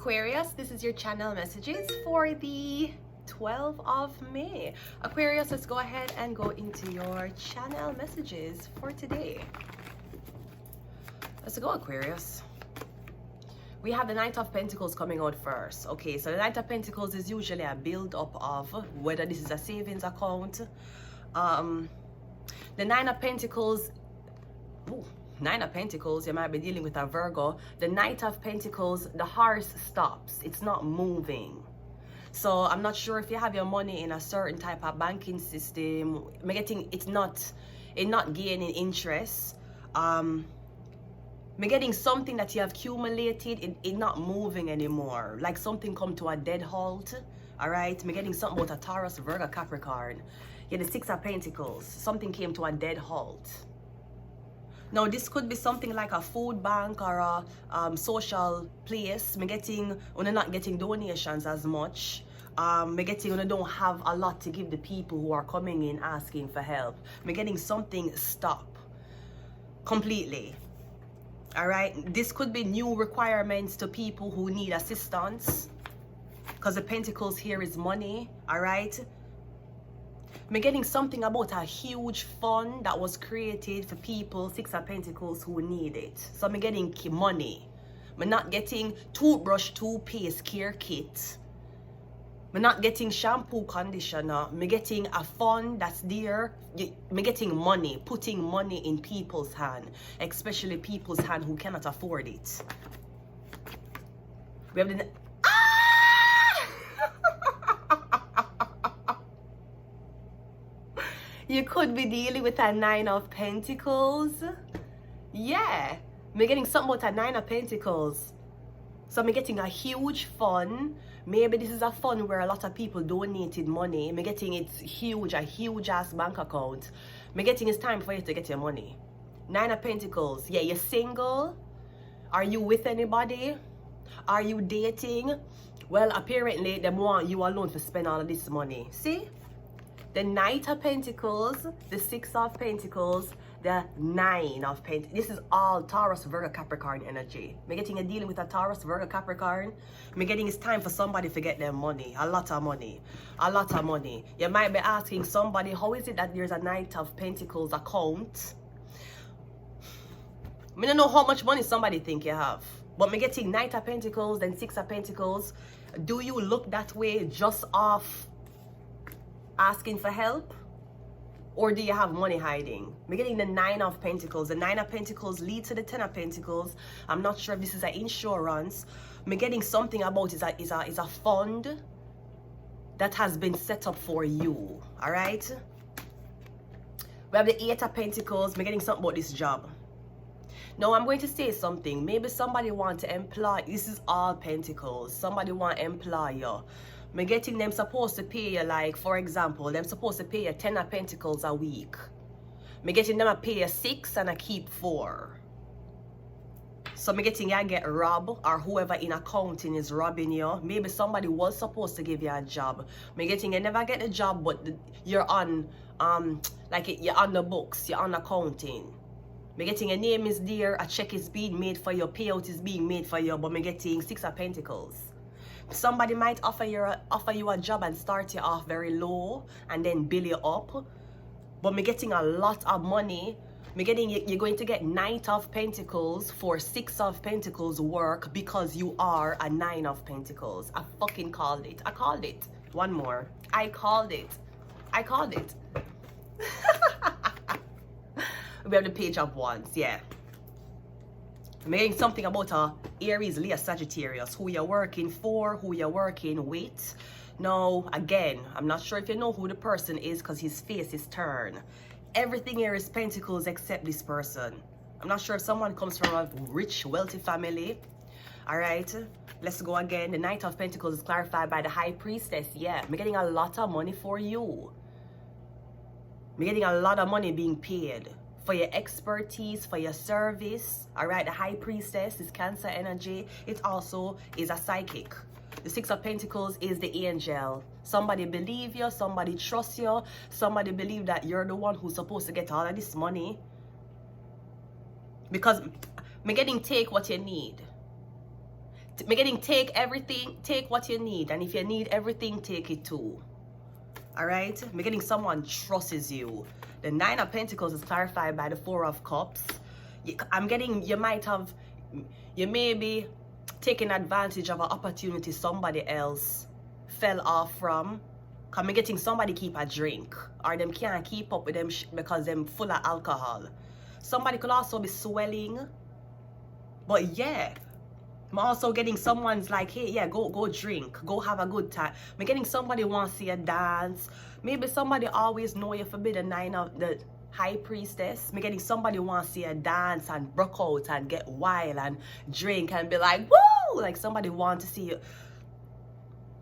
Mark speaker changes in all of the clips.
Speaker 1: Aquarius, this is your channel messages for the 12th of May. Aquarius, let's go ahead and go into your channel messages for today. Let's go, Aquarius. We have the Knight of Pentacles coming out first. Okay, so the Knight of Pentacles is usually a build-up of whether this is a savings account. The Nine of Pentacles... Ooh. Nine of Pentacles, you might be dealing with a Virgo. The Knight of Pentacles, the horse stops. It's not moving. So I'm not sure if you have your money in a certain type of banking system. I'm getting it's not gaining interest. I'm getting something that you have accumulated. It not moving anymore. Like something come to a dead halt. All right. I'm getting something about a Taurus, Virgo, Capricorn. Yeah, the Six of Pentacles. Something came to a dead halt. Now, this could be something like a food bank or a social place. We're not getting donations as much. We don't have a lot to give the people who are coming in asking for help. We're getting something stop completely. All right. This could be new requirements to people who need assistance, because the Pentacles here is money. All right. I'm getting something about a huge fund that was created for people, Six of Pentacles, who need it. So I'm getting money. I'm not getting toothbrush, toothpaste, care kit. I'm not getting shampoo, conditioner. I'm getting a fund that's there. I'm getting money, putting money in people's hand, especially people's hand who cannot afford it. We have the... You could be dealing with a Nine of Pentacles. Yeah. I'm getting something about a Nine of Pentacles. So I'm getting a huge fund. Maybe this is a fund where a lot of people donated money. I'm getting it's huge, a huge ass bank account. I'm getting it's time for you to get your money. Nine of Pentacles. Yeah, you're single. Are you with anybody? Are you dating? Well, apparently they want you alone to spend all of this money. See? The Knight of Pentacles, the Six of Pentacles, the Nine of Pentacles. This is all Taurus, Virgo, Capricorn energy. I'm getting a dealing with a Taurus, Virgo, Capricorn. I'm getting it's time for somebody to get their money. A lot of money. A lot of money. You might be asking somebody, how is it that there's a Knight of Pentacles account? I don't know how much money somebody think you have. But I'm getting Knight of Pentacles, then Six of Pentacles. Do you look that way just off asking for help, or do you have money hiding? We're getting the Nine of Pentacles. The Nine of Pentacles leads to the Ten of Pentacles. I'm not sure if this is an insurance. We're getting something about is a fund that has been set up for you. All right. We have the Eight of Pentacles. We're getting something about this job. Now I'm going to say something. Maybe somebody want to employ. This is all Pentacles. Somebody want to employ you. I'm getting them supposed to pay you, like, for example, them supposed to pay you 10 of Pentacles a week. I'm getting them to pay you 6 and I keep 4. So I'm getting you get robbed, or whoever in accounting is robbing you. Maybe somebody was supposed to give you a job. I'm getting you never get a job, but you're on, you're on the books, you're on accounting. I'm getting your name is there, a check is being made for you, payout is being made for you, but I'm getting 6 of Pentacles. Somebody might offer you a job and start you off very low and then build you up. But I'm getting a lot of money. You're going to get Knight of Pentacles for Six of Pentacles work because you are a Nine of Pentacles. I fucking called it. I called it. One more. I called it. I called it. We have the Page of Wands. Yeah. I'm getting something about a Aries, Leo, Sagittarius, who you're working for, who you're working with. Now, again, I'm not sure if you know who the person is because his face is turned. Everything here is Pentacles except this person. I'm not sure if someone comes from a rich, wealthy family. All right, let's go again. The Knight of Pentacles is clarified by the High Priestess. Yeah, I'm getting a lot of money for you. I'm getting a lot of money being paid for your expertise, for your service. All right, the High Priestess is Cancer energy. It also is a psychic. The Six of Pentacles is the angel. Somebody believe you, somebody trust you, somebody believe that you're the one who's supposed to get all of this money. Because I'm getting take what you need. Me getting take everything, take what you need. And if you need everything, take it too. Alright? Me getting someone trusts you. The Nine of Pentacles is clarified by the Four of Cups. I'm getting, you may be taking advantage of an opportunity somebody else fell off from. Cause me getting somebody keep a drink. Or them can't keep up with them because them full of alcohol. Somebody could also be swelling. But yeah. I'm also getting someone's like, hey, yeah, go drink. Go have a good time. I'm getting somebody wants to see a dance. Maybe somebody always know you forbid the Nine of the High Priestess. I'm getting somebody wants to see a dance and broke out and get wild and drink and be like, woo! Like somebody want to see you.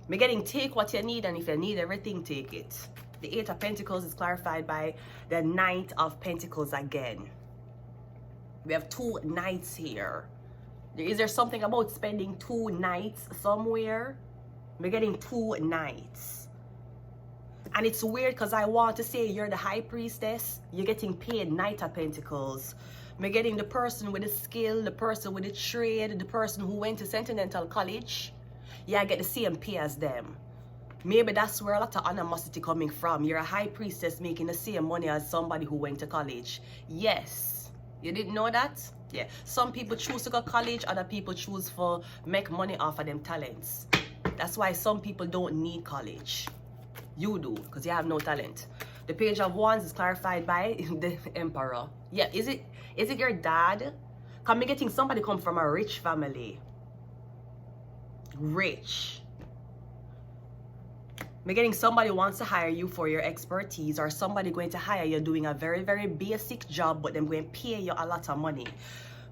Speaker 1: I'm getting take what you need, and if you need everything, take it. The Eight of Pentacles is clarified by the Knight of Pentacles again. We have 2 knights here. Is there something about spending 2 nights somewhere? We're getting 2 nights. And it's weird because I want to say you're the High Priestess. You're getting paid Knight of Pentacles. We're getting the person with the skill, the person with the trade, the person who went to Natal College. Yeah, I get the same pay as them. Maybe that's where a lot of animosity coming from. You're a High Priestess making the same money as somebody who went to college. Yes. You didn't know that? Yeah. Some people choose to go to college, other people choose for make money off of them talents. That's why some people don't need college. You do, because you have no talent. The Page of Wands is clarified by the Emperor. Yeah, is it your dad? Come me getting somebody come from a rich family. Rich. Me getting somebody wants to hire you for your expertise, or somebody going to hire you doing a very, very basic job, but them going to pay you a lot of money.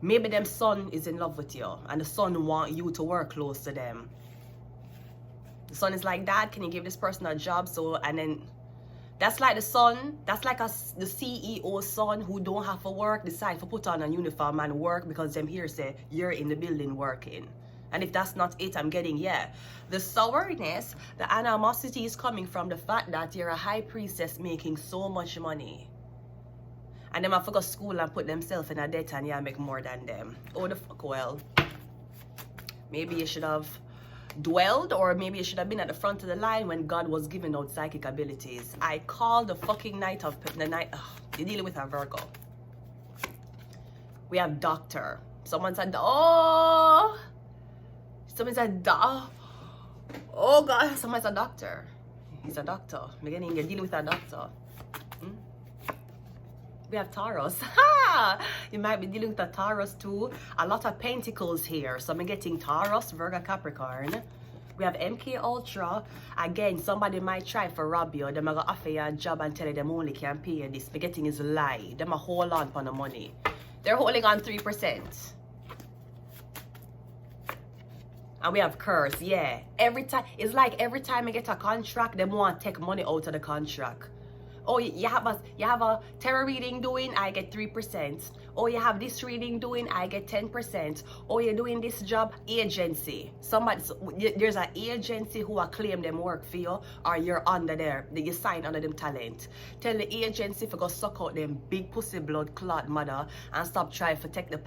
Speaker 1: Maybe them son is in love with you, and the son want you to work close to them. The son is like, Dad, can you give this person a job? So, and then that's like the son, that's like the CEO's son who don't have to work, decide to put on a uniform and work because them here say you're in the building working. And if that's not it, I'm getting, yeah, the sourness, the animosity is coming from the fact that you're a High Priestess making so much money. And them have to go to school and put themselves in a debt and yeah, make more than them. Oh, the fuck, well. Maybe you should have dwelled, or maybe you should have been at the front of the line when God was giving out psychic abilities. I call the fucking Knight of the Night. You're dealing with a Virgo. We have Doctor. Someone said, oh. Someone said, oh God, someone's a doctor. He's a doctor. You're dealing with a doctor. We have Taurus. You might be dealing with a Taurus too. A lot of pentacles here. So I'm getting Taurus, Virgo, Capricorn. We have MK Ultra. Again, somebody might try for rob you. They're going to offer you a job and tell you them only can pay you this. I'm getting is lie. They're hold on for the money. They're holding on 3%. And we have curse, yeah. Every time, it's like every time I get a contract, they want to take money out of the contract. Oh, you have a tarot reading doing, I get 3%. Oh, you have this reading doing, I get 10%. Oh, you're doing this job, agency. There's an agency who will claim them work for you, or you're under there, you sign under them talent. Tell the agency to go suck out them big pussy blood clot mother and stop trying to take the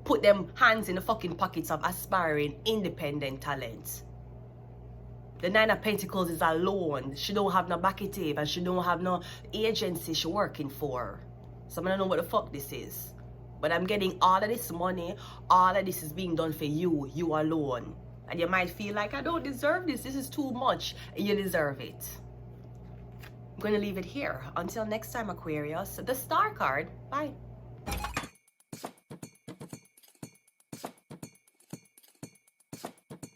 Speaker 1: put them hands in the fucking pockets of aspiring independent talent. The Nine of Pentacles is alone. She don't have no backative and she don't have no agency she working for. So I don't know what the fuck this is. But I'm getting all of this money. All of this is being done for you. You alone. And you might feel like, I don't deserve this. This is too much. You deserve it. I'm going to leave it here. Until next time, Aquarius. The Star card. Bye.